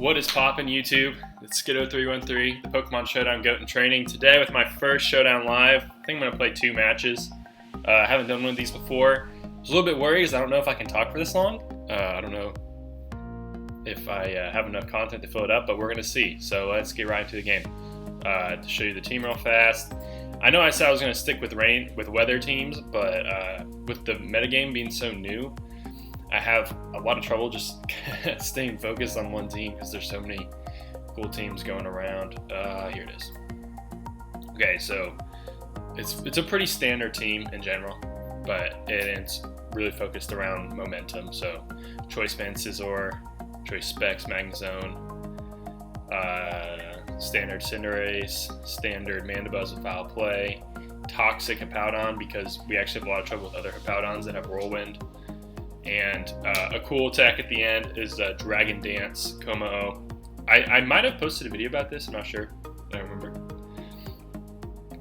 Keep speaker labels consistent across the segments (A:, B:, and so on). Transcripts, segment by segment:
A: What is poppin' YouTube? It's Scizor313, the Pokemon Showdown Goat in Training. Today with my first Showdown Live. I think I'm going to play 2 matches. I haven't done one of these before. I was a little bit worried because I don't know if I can talk for this long. I don't know if I have enough content to fill it up, but we're going to see. So let's get right into the game. To show you the team real fast. I know I said I was going to stick with weather teams, but with the metagame being so new, I have a lot of trouble just staying focused on one team because there's so many cool teams going around. Here it is. Okay, so it's a pretty standard team in general, but it's really focused around momentum. So Choice Band Scizor, Choice Specs Magnezone, standard Cinderace, standard Mandibuzz with Foul Play, Toxic Hippowdon because we actually have a lot of trouble with other Hippowdons that have Whirlwind. And a cool attack at the end is Dragon Dance Kommo-o. I might have posted a video about this, I'm not sure, I don't remember.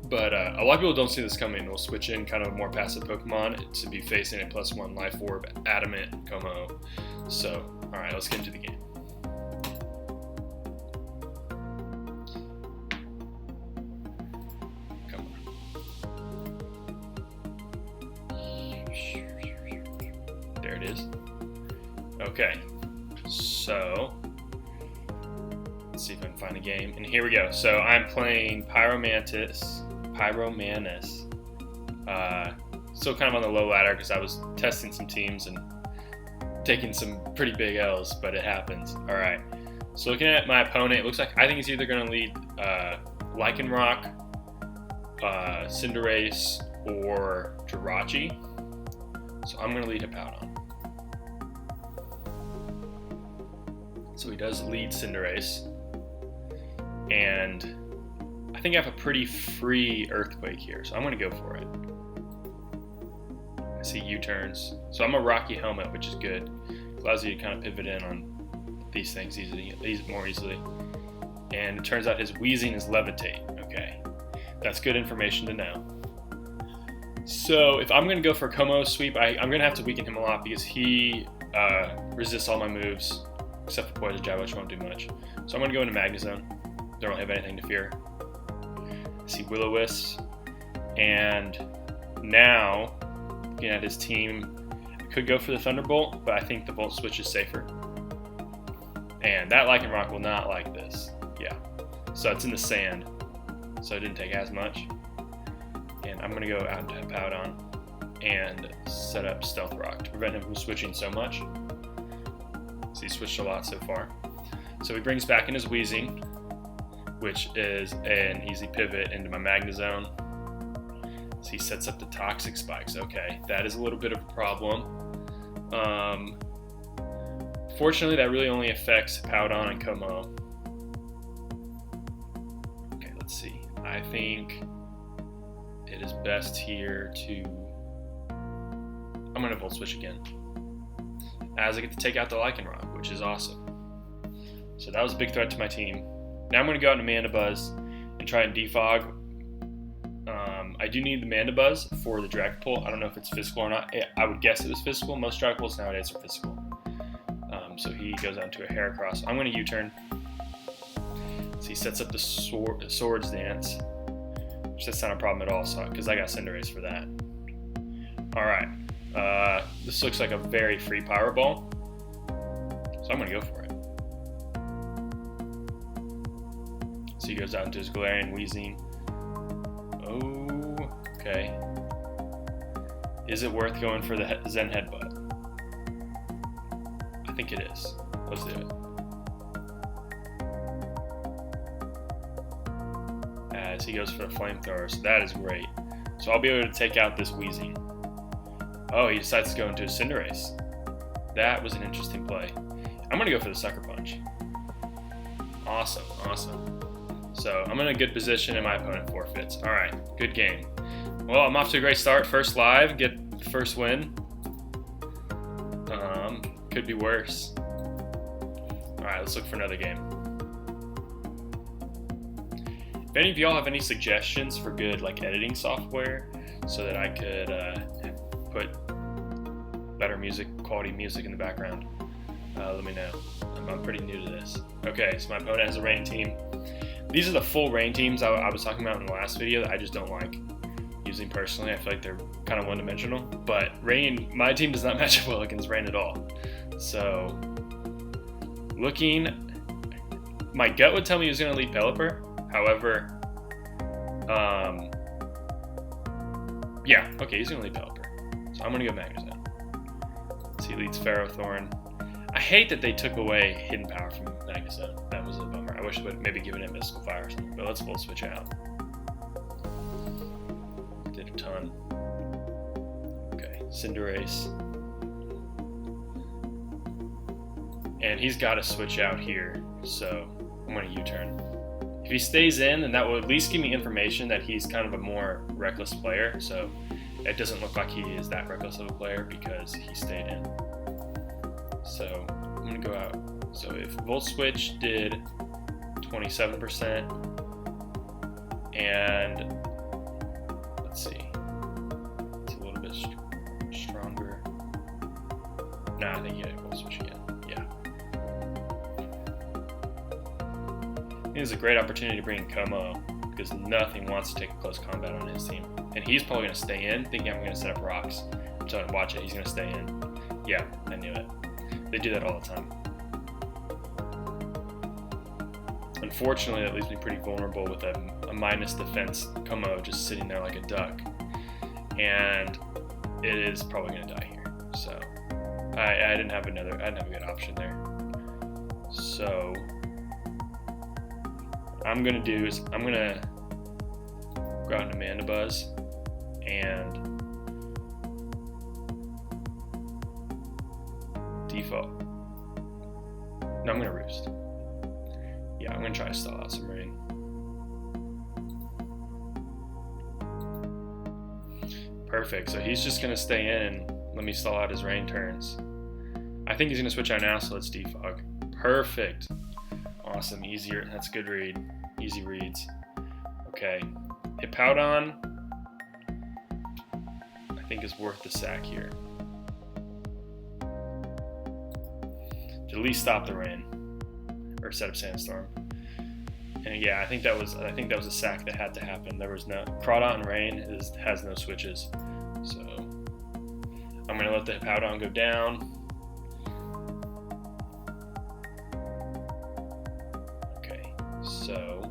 A: But a lot of people don't see this coming. We'll switch in kind of a more passive Pokemon to be facing a +1 Life Orb Adamant Kommo-o. So, alright, let's get into the game. There it is. Okay, so let's see if I can find a game. And here we go. So I'm playing Pyromantis. Still kind of on the low ladder because I was testing some teams and taking some pretty big L's, but it happens. All right. So looking at my opponent, it looks like I think he's either going to lead Lycanroc, Cinderace, or Jirachi. So I'm going to lead Hippowdon. So he does lead Cinderace. And I think I have a pretty free Earthquake here, so I'm going to go for it. I see U-turns. So I'm a Rocky Helmet, which is good. Allows you to kind of pivot in on these things more easily. And it turns out his Wheezing is Levitate. Okay, that's good information to know. So if I'm going to go for a Kommo-o sweep, I'm going to have to weaken him a lot because he resists all my moves, except for Poison Jab, which won't do much. So I'm going to go into Magnezone. Don't really have anything to fear. I see Will-O-Wisp. And now, looking at his team, I could go for the Thunderbolt, but I think the Volt Switch is safer. And that Lycanroc will not like this. Yeah. So it's in the sand, so it didn't take as much. And I'm going to go out into Hippowdon and set up Stealth Rock to prevent him from switching so much. So he switched a lot so far. So he brings back in his Wheezing, which is an easy pivot into my Magnezone. So he sets up the Toxic Spikes. Okay, that is a little bit of a problem. Fortunately, that really only affects Hippowdon and Kommo-o. Okay, let's see. I think it is best here to... I'm going to Volt Switch again, as I get to take out the Lycanroc, which is awesome. So that was a big threat to my team. Now I'm going to go out into Mandibuzz and try and defog. I do need the Mandibuzz for the Dragapult. I don't know if it's physical or not. I would guess it was physical. Most Dragapults nowadays are physical. So he goes out to a Heracross. I'm going to U-turn. So he sets up the Swords Dance, which that's not a problem at all, because I got Cinderace for that. Alright. This looks like a very free Pyro Ball, so I'm going to go for it. So he goes out into his Galarian Wheezing. Oh, okay. Is it worth going for the Zen Headbutt? I think it is. Let's do it. As he goes for the Flamethrower, so that is great. So I'll be able to take out this Wheezing. Oh, he decides to go into a Cinderace. That was an interesting play. I'm going to go for the Sucker Punch. Awesome, awesome. So I'm in a good position and my opponent forfeits. All right, good game. Well, I'm off to a great start. First live, get the first win. Could be worse. All right, let's look for another game. If any of y'all have any suggestions for good editing software so that I could put better music, quality music in the background, let me know. I'm pretty new to this. Okay, so my opponent has a rain team. These are the full rain teams I was talking about in the last video that I just don't like using personally. I feel like they're kind of one-dimensional. But rain, my team does not match up well against rain at all. So, my gut would tell me he was going to lead Pelipper. However, yeah, okay, he's going to lead Pelipper. So I'm going to go Magnezone. So he leads Ferrothorn. I hate that they took away Hidden Power from Magnezone. That was a bummer. I wish they would have maybe given him Mystical Fire or something. But let's Volt Switch out. Did a ton. Okay, Cinderace. And he's got to switch out here. So I'm going to U-turn. If he stays in, then that will at least give me information that he's kind of a more reckless player. So it doesn't look like he is that reckless of a player because he stayed in. So I'm going to go out. So if Volt Switch did 27%, and let's see, it's a little bit stronger. Nah, I think yeah, Volt Switch again. Yeah. I think it's a great opportunity to bring in Kommo because nothing wants to take a close combat on his team. And he's probably going to stay in, thinking I'm going to set up rocks. I'm trying to watch it. He's going to stay in. Yeah, I knew it. They do that all the time. Unfortunately, that leaves me pretty vulnerable with a minus defense Kommo just sitting there like a duck. And it is probably going to die here. So I didn't have a good option there. So what I'm going to do is I'm going to go out into Mandibuzz and Defog. No, I'm going to Roost. Yeah, I'm going to try to stall out some rain. Perfect. So he's just going to stay in and let me stall out his rain turns. I think he's going to switch out now, so let's Defog. Perfect. Awesome. Easier. That's a good read. Easy reads. Okay. Hippowdon, I think is worth the sack here. To at least stop the rain or set up Sandstorm. And yeah, I think that was a sack that had to happen. There was no Crawdon Rain has no switches, so I'm gonna let the Hippowdon go down. Okay, so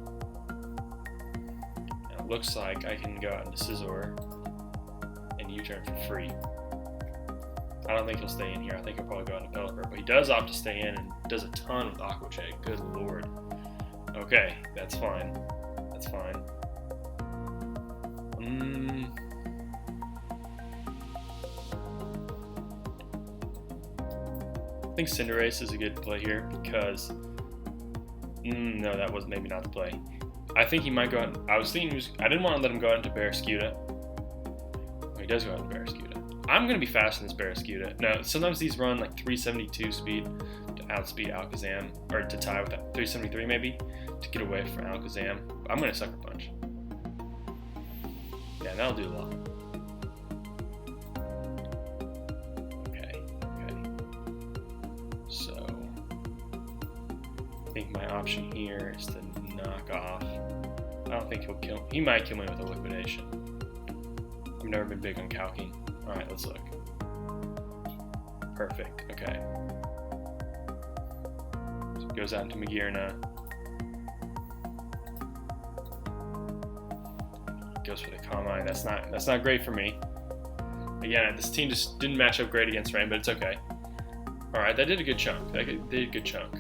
A: now it looks like I can go out into Scizor and U-turn for free. I don't think he'll stay in here. I think he'll probably go out into Pelipper, but he does opt to stay in and does a ton with Aqua J. Good lord. Okay, that's fine. That's fine. I think Cinderace is a good play here because no, that was maybe not the play. I think he might go out. I was thinking I didn't want to let him go out into Barraskewda. Oh, he does go out into Barraskewda. I'm going to be faster than this Barraskewda. Now, sometimes these run like 372 speed to outspeed Alakazam, or to tie with 373 maybe, to get away from Alakazam. I'm going to Sucker Punch. Yeah, that'll do a lot. Okay. So, I think my option here is to knock off. I don't think he'll kill. He might kill me with a Liquidation. I've never been big on calking. Alright, let's look. Perfect, okay. So it goes out into Magearna. Goes for the Combine. That's not great for me. Again, this team just didn't match up great against Rain, but it's okay. Alright, that did a good chunk. That did a good chunk.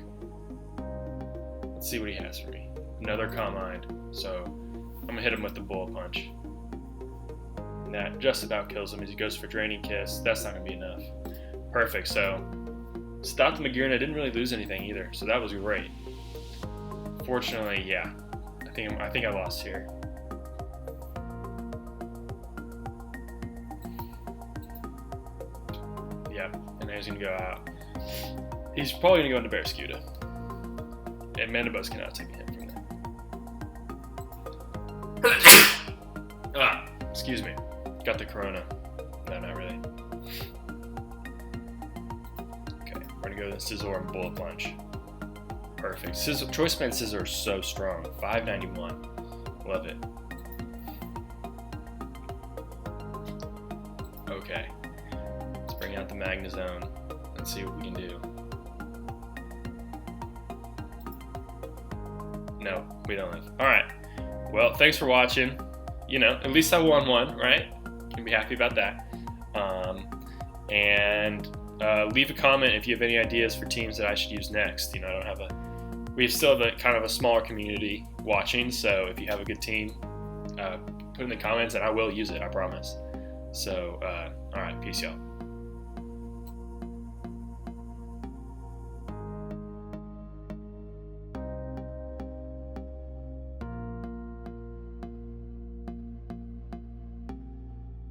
A: Let's see what he has for me. Another Combine. So I'm gonna hit him with the Bullet Punch. And that just about kills him as he goes for Draining Kiss. That's not going to be enough. Perfect. So, stopped Magearna. Didn't really lose anything either. So that was great. Fortunately, yeah. I think I lost here. Yeah. And now he's going to go out. He's probably going to go into Barraskewda. And Mandibuzz cannot take a hit from that. Excuse me. Got the Corona. No, not really. Okay, we're gonna go to Scizor and Bullet Punch. Perfect. Choice Band Scizor is so strong. 591. Love it. Okay. Let's bring out the Magnezone. Let's see what we can do. No, we don't have. Alright. Well, thanks for watching. You know, at least I won one, right? Can be happy about that. Leave a comment if you have any ideas for teams that I should use next. You know, I don't have we still have a kind of a smaller community watching, so if you have a good team, put in the comments and I will use it, I promise. So, alright, peace y'all.